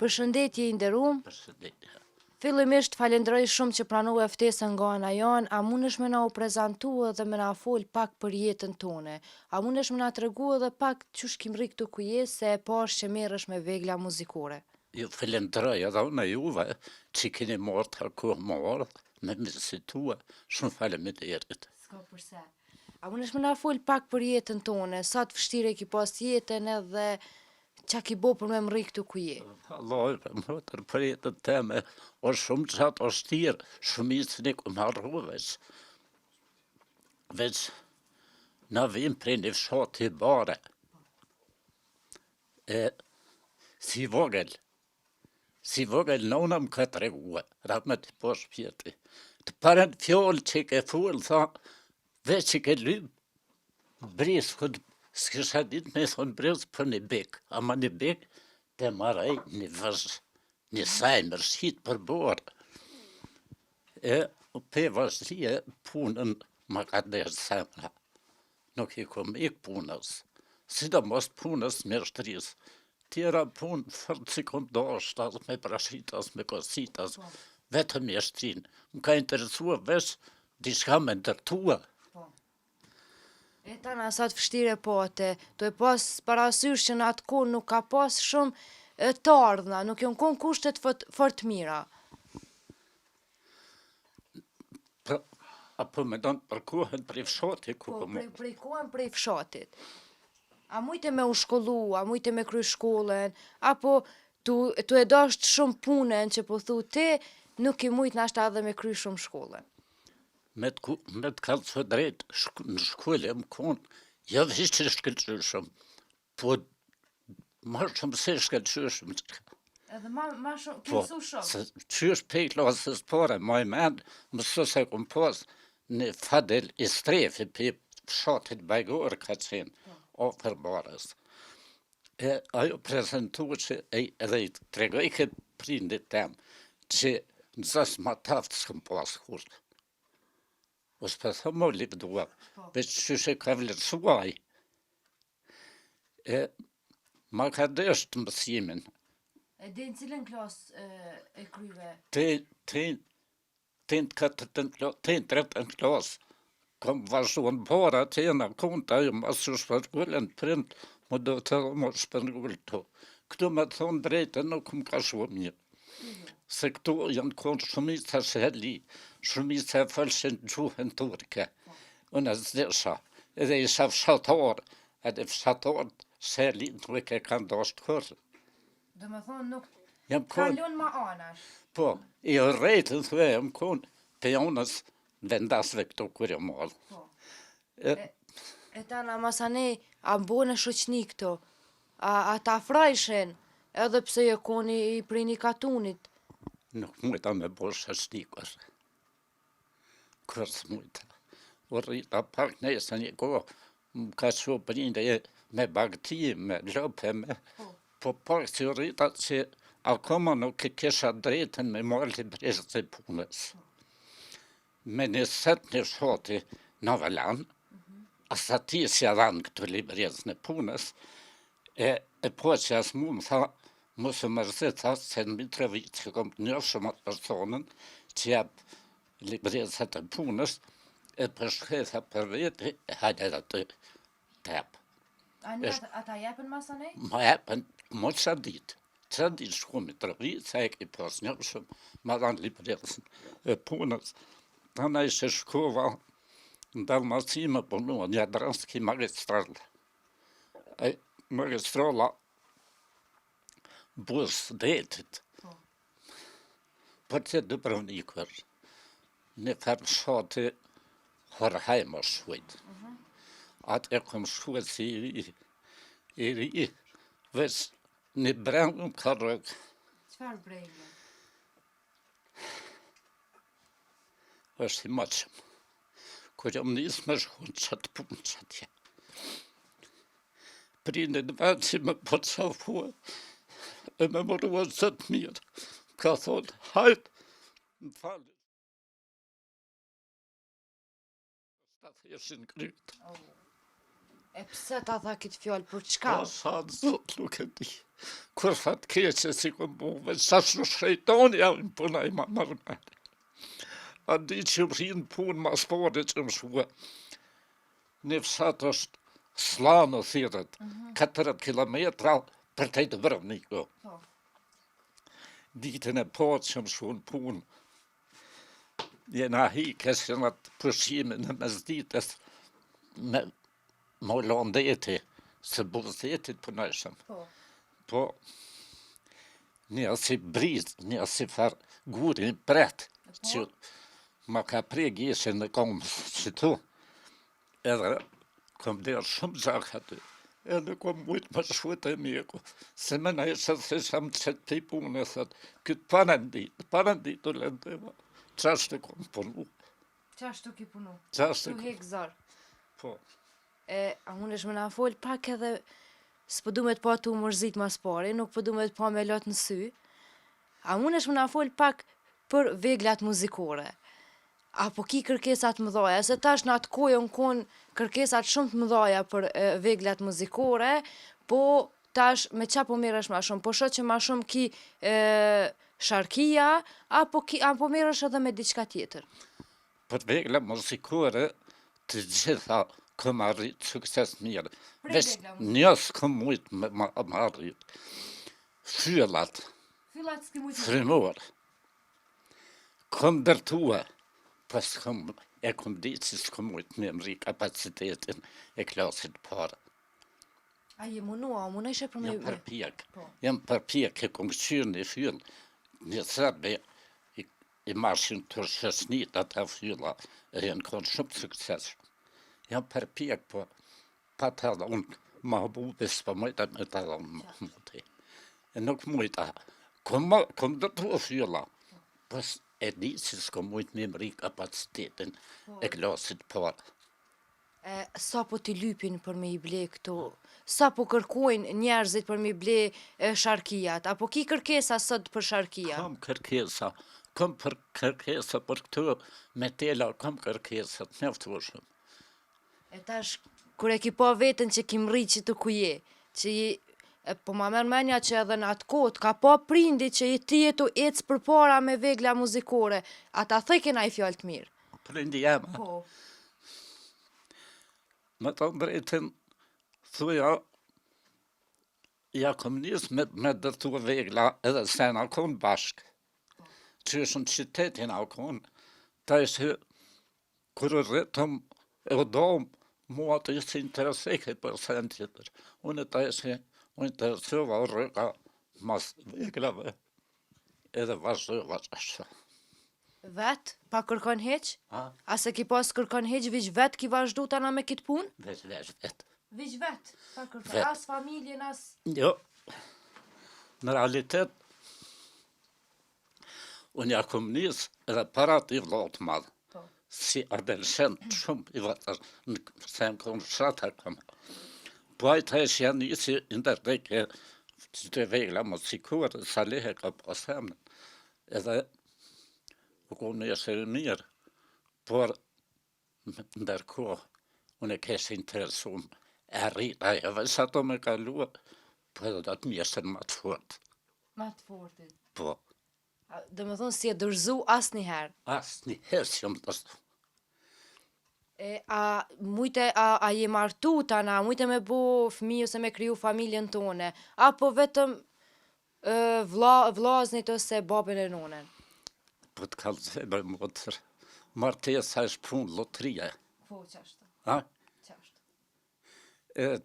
Përshëndetje i nderuar. Përshëndetje. Fillimisht falenderoj shumë që pranove ftesën nga ana jon. A mundesh me na u prezantua dhe me na fol pak për jetën tone? A mundesh me na tregu edhe pak çush kim rri këtu ku je se e pash që merresh me vegla muzikore? Ju falenderoj edhe unë juve që keni marrë të kohë marrë me vizitua. Shumë faleminderit. S'ka përse. A mundesh me na fol pak për jetën tone? Sa të vështirë ki pas jetën edhe qa ki bo për me më rri këtu ku je? Allah, për jetën teme, është shumë gjatë është tirë, shumicën e ku marru veç na vim prej një fshati i bare. Si vogël nona më ka tregue, rrëmë të posh pjeti. Të parën fjallë që ke full, tha, veç që ke lypë, brisë, këtë s'kisha ditë me thonë brisë për një bek, ama një bek të maraj një vëzh, një sajmër, shqit për borë. Pe vazhdije punën më ka deshë semra. Nuk i kom ik punës, sidomos punës mjeshtrisë. Tjera punë fërë që kom dasht, as me prashit, as me kosit, as vetëm mjeshtrin. Më ka interesua vesh diçka me ndërtua. E tana sa të vështire pate, to e pas parasysh që në atë kohë nuk ka pas shumë të ardhna, nuk jon kon kushtet fort mira. Apo me donë për kohën prej fshatit ku Po, prej kohën prej fshatit. A mujte me u shkollu, a mujte me kry shkollën, apo tu e dasht shumë punën që po thu ti, nuk i mujt nashta edhe me kry shumë shkollën. Me të kalë të drejtë, në shkollë më konë, ja vishë që shkëllqyshëm, po ma shumë se shkëllqyshëm. Edhe ma shumë, këmësu shumë. Qysh pej klasës pare, ma i menë, mësë se kom pas në Fadel i strefi për fshatit bajgore ka qenë, ofër barës. Ajo prezentu që edhe i tregoj këtë prindit tem, që në zës ma taftë s'këm pas kurë. Ose për thëmë o lipdua, veç që që ka vlerësuaj. Ma ka deshtë të mësimin. E dhe në cilën klas e kryve? Të tretën klas, kam vazhdu në bara të jena konta, ju ma së shpërgullën prind, më do të më shpërgullë to. Këtu me thonë drejtë nuk më ka shumë mirë. Se këtu janë konë shumica shëli, shumica e fëllshin gjuhën turke. Unë e zdesha, edhe isha fshatar, edhe fshatar shëli nuk e kanë dashtë kërë. Dhe me thonë nuk kalon ma anash. Po, i rejtë të thue, jam konë pejonës vendasve këtu kërë malë. E tana masane, a mbone shoqni këto, a ta frajshen, edhe pse je koni i prej një katunit. Nuk mujta me bo shoqni kërë. Kërës mujta. O rrita pak nesë një kohë, më ka që prinde me bagti, me lopë, po pak që rrita që akoma nuk e kesha drejten me marrë librezë të punës. Me një set një shoti në valan, asa ti si adhan këtu librezë në punës, e po që as mu më tha, mosë mërzit, se në Mitrovic, që kom të një shumë atë personën, që jep librezët të punës, e përshkretha për vete, e hajde dhe të tepë. Ata jepen masane? Ma jepen, mo që ditë. Që ditë shku Mitrovic, se e ki pas një shumë, ma dhanë librezën e punës. Ta në ishe shkova, në Dalmacime punua, një dranski magistral. Magistrala bus detit. Për që Dubrovnikër, në ferë shati Horhajma shkujt. Atë e kom shkujt si i ri, veç në brengë më ka rëgë. Qëfar brengë? është i maqëm. Kër jam njësë me shkun qatë punë qatje. Prindit vetë që me përqafua, e me mërua zëtë mirë. Ka thonë, hajtë, më falë. Ta thjeshin krytë. E pse ta tha këtë fjallë, për çka? Sa të zotë nuk e di. kur fat keqe si kom buve, sa shu shejtoni jam puna i ma mërme. A di që më rinë punë ma spore që më shua. Një fshat është Slano thirët, 4 kilometra për të të vërëm një ko. Ditën e po që më shunë punë, jena hikës që në të pushime në mesditës me molondeti, se buzetit punojshëm. Po, një si brizë, një si farë gurin pret, që ma ka preg ishe në komë që tu, edhe kom derë shumë gjak aty, edhe kom mujtë më shuët e mjeku, se me në ishe se sham qëtë të i punë, e thët, këtë parandit të lëndeva, qashtë kom punu. Qashtu ki punu? Qashtë Tu hek zar. Po. A unë është më na fol pak edhe s'po du me të pa tu mërzit mas pari, nuk po du me të pa me lot në sy. A unë është më na fol pak për veglat muzikore. Apo ki kërkesat mëdhaja, se tash në atë kohë në konë kërkesat shumë të mëdhaja për veglat muzikore, po tash me qa po merresh ma shumë, po shoh që ma shumë ki sharkia, apo merresh edhe me diçka tjetër. Për vegla muzikore, të gjitha këm arrit sukses mirë. Vesh njës këm mujtë me arrit. Fyllat, frymor, këm dërtua, pas e këm ditë që s'këm mujtë me mri kapacitetin e klasit parë. A je munua, muna ishe për me... Jam përpjek e këm qyrë një fyll, një sërbe i marshin të shësnit ata fylla, e jenë konë shumë sukses. Jam përpjek, po, pa të edhe unë, ma bubis, pa mujta me të edhe unë muti. E nuk mujta. Kom dërtu fylla, pas e di që s'kom mujt me mri kapacitetin e klasit parë. Sa po t'i lypin për me i ble këto? Sa po kërkojnë njerëzit për me i ble sharkijat? Apo ki kërkesa sot për sharkia? Kam kërkesa për këto metela, kam kërkesa të mjaftueshëm. E tash, kur e ki po vetën që ki mri që të kuje, që po ma merr menja që edhe në atë kohë ka po prindi që ti jetu ecë për para me vegla muzikore, ata thëjken a i fjallë të mirë. Prindi jema. Po. Me të drejtën, thuja, ja kom njës me dërtu vegla edhe se në konë bashkë. Që është në qytetin a konë, ta ishe kërë rritëm e domë, mua të ishe intereseke për sen tjetër. Unë ta ishe unë interesova rrëka mas veglave edhe vazhdova qashtë. Vet? Pa kërkon heq? A? A se ki pas kërkon heq, vish vet ki vazhdu të na me kitë pun? Veç vet. Vish vet? Pa kërkon. Vet. As familjen, as... Jo. Në realitet, unë ja kom njës edhe parat i vlot madhë. Si adoleshent shumë i vatër, se më kom shata kom. Po ajta e që janë njësi ndërdeke që të vegla muzikore, sa lehe ka pasem, edhe u kom njëse mirë, por ndërko, unë e keshe interesum, e rrita e veç ato me kalua, po edhe do të mjesën më të fort. Ma të fortit. Po. Dhe me thonë si e dërzu as njëherë. As njëherë që më dërzu. A je martu tana, mujte me bo fëmijë ose me kriju familjen tone, apo vetëm vlaznit ose babin e nonen? Po të kalzebe motër, martesa është punë lotria. Po, qashtë. Ha? Qashtë.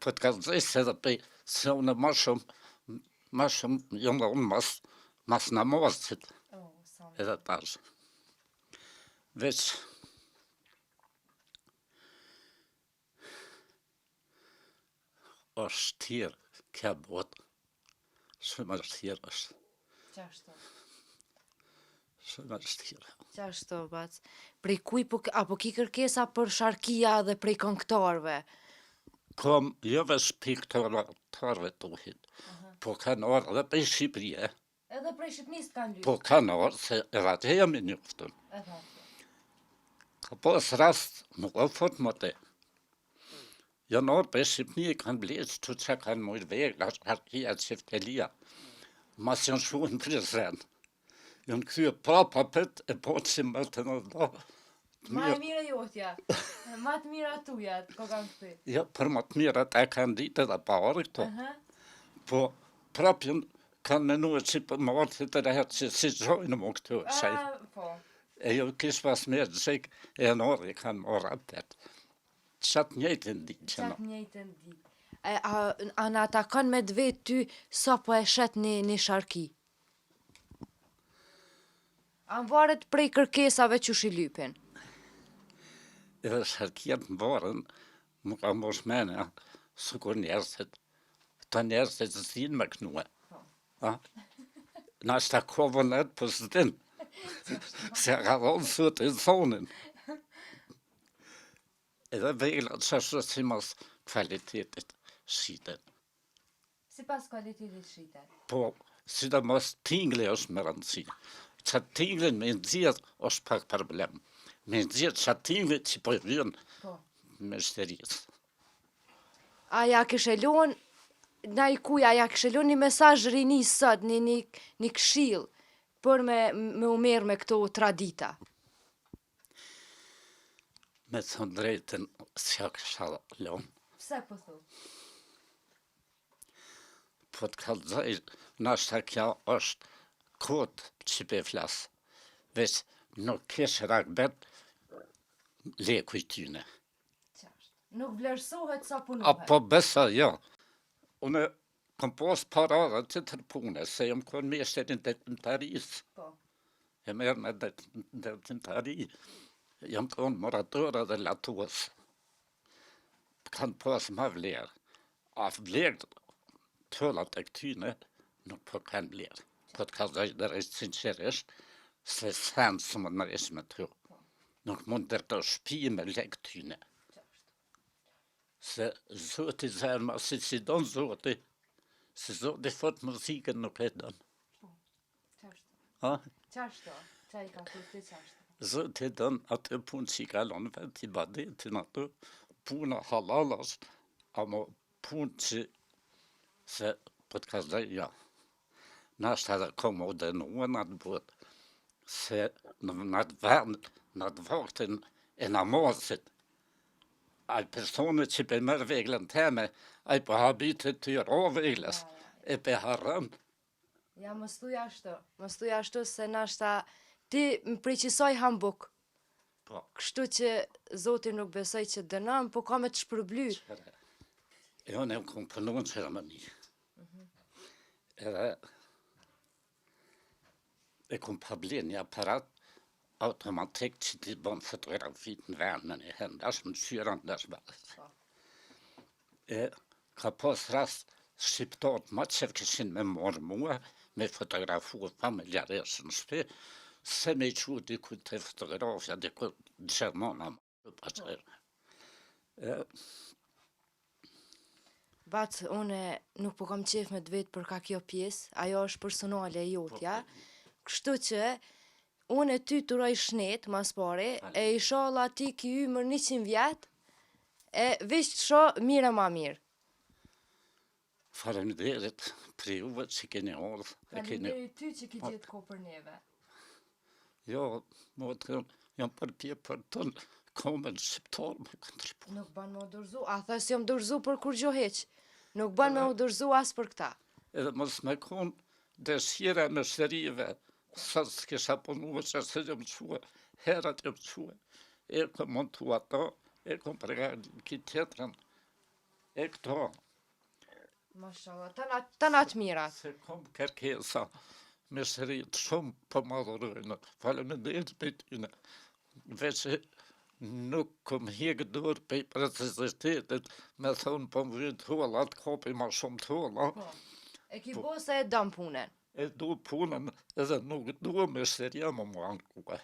Po të kalzese edhe pe, se unë ma shumë, jo më unë mas namazit, edhe tash. Veç, është tjerë, kja botë, shumë është tjerë është. Qashtë. Shumë është tjerë. Qashtë, bac. Prej kuj, apo ki kërkesa për sharkia dhe prej këngëtarve? Kom, jo vesh për këngëtarve të uhit, po kanë orë dhe për Shqipërie. Edhe prej Shqipnisë kanë lypë? Po kanë orë, se edhe atë jam i njoftën. Ka pos rast, nuk o fort më te. Janar për Shqipni kanë bleqë që kanë mujtë vegla, sharkia, qeftelia. Mas janë shuën prezent. Janë këthyë prapa pët e po që më të në do. Ma e mire jotja, ma të mira tuja, ko kanë këthy. Ja, për më të mirat e kanë ditë edhe parë këto. Po prapjën kanë menua që për martë të rehet që si gjojnë më këtu. Po. E jo kishë pas me gjek e nori kanë marë apet. Qatë njëjtën ditë që në. Qatë njëjtën ditë. A në ata kanë me dvetë ty sa po e shet një sharki? A në varet prej kërkesave që shilypin? Edhe sharkiat më varën, më ka mosh mene, së kur njerëzit, ta njerëzit zdinë me kënue. Na është ta kovën edhe për zdinë, se ka dhonë sot e zonin. Edhe veglat që është si mas kvalitetit shiten. Si pas kvalitetit shiten? Po, si da mas tingli është më rëndësi. Që tinglin me nëzjet është pak problem. Me nëzjet që tingli që po vjen me shterisë. A ja këshelon, na i kuja, ja këshelon një mesazh rini sot, një këshill për me u merë me këto tradita? Me thënë drejtën, s'ja kësha lonë. Pse po thu? Po të kalëzaj, nashta kja është kotë që pe flasë. Veç nuk keshë rakbet leku i tyne. Nuk vlerësohet sa punohet? Apo besa, jo. Une kom pas parada që të pune, se jam kon me shtetin detimtarisë. Po. E merë me detimtari. Jam kon moratora dhe latuës. Kanë pas ma vlerë. A vlerë tëllat e këtyne nuk po kanë vlerë. Po të kalëzaj dhe rejtë sinqerisht, se sanë së më nërishë me të. Nuk mund të të shpi me le këtyne. Se Zoti zërë ma si donë Zoti, se Zoti fot muzikën nuk e donë. Qashto? Qa i ka thëtë qashto? Zoti donë atë punë që i kalon vetë i badetin atë, puna halal është, ama punë që se po të kalëzaj, ja. Na është edhe komodinua në atë botë, se në atë vend, në atë vaktin e namazit, ai personi që pe mërë veglën teme, ai po habitit të ro veglës, e pe harën. Ja, më stuj ashtu se nashta ti më preqisoj hambuk. Po. Kështu që Zoti nuk besoj që dënon, po ka me të shpërbly. E unë e më kom punu në ceremoni. Edhe e kom pabli një aparat automatik që ti bon fotografit në vendën e hendash më qyran në shbazë. E ka pas rast shqiptarët ma që këshin me morë mua, me fotografu familjarës në shpe, se me që diku të fotografja, diku Gjermana më pasërë. Batë, une nuk po kam qef me të vetë për ka kjo pjesë, ajo është personale e jotja, kështu që unë e ty të roj shnet, mas pare, e ishala ti ki ymër 100 vjetë, e veç të sho mire ma mirë. Faleminderit për juve që keni ardhë. Faleminderit ty që ki gjithë ko për neve. Jo, më të jam përpje për tënë komen shqiptarë me kontribu. Nuk ban me u dorzu, a thës jam dorzu për kur gjo heq. Nuk ban me u dorzu as për këta. Edhe mos me konë dëshire me shërive, sa s'kisha punu që se jam quë, herat jam quë, e kom montu ato, e kom pregadin ki tjetërën, e këto. Mashallah, të natë mirat. Se kom kërkesa me shërit shumë për madhurojnë, faleminderit për tyne, veç nuk kom hekë dorë për precisitetit, me thonë për më vëtë hullat, kopi ma shumë të hullat. E ki bo se e dam punen. E du punën edhe nuk du me shëria më më ankua.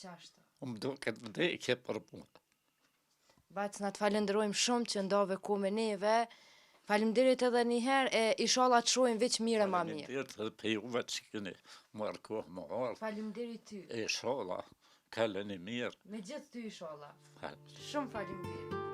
Qashtë. Më do këtë vdekje për punë. Batë, na të falenderojmë shumë që ndove ku me neve, falemderit edhe njëherë, e ishala të shojmë veç mire ma mirë. Falemderit edhe për juve që këni marrë kohë më ardhë. Falemderit ty. E ishala, kaleni mirë. Me gjithë ty ishala. Shumë falemderit.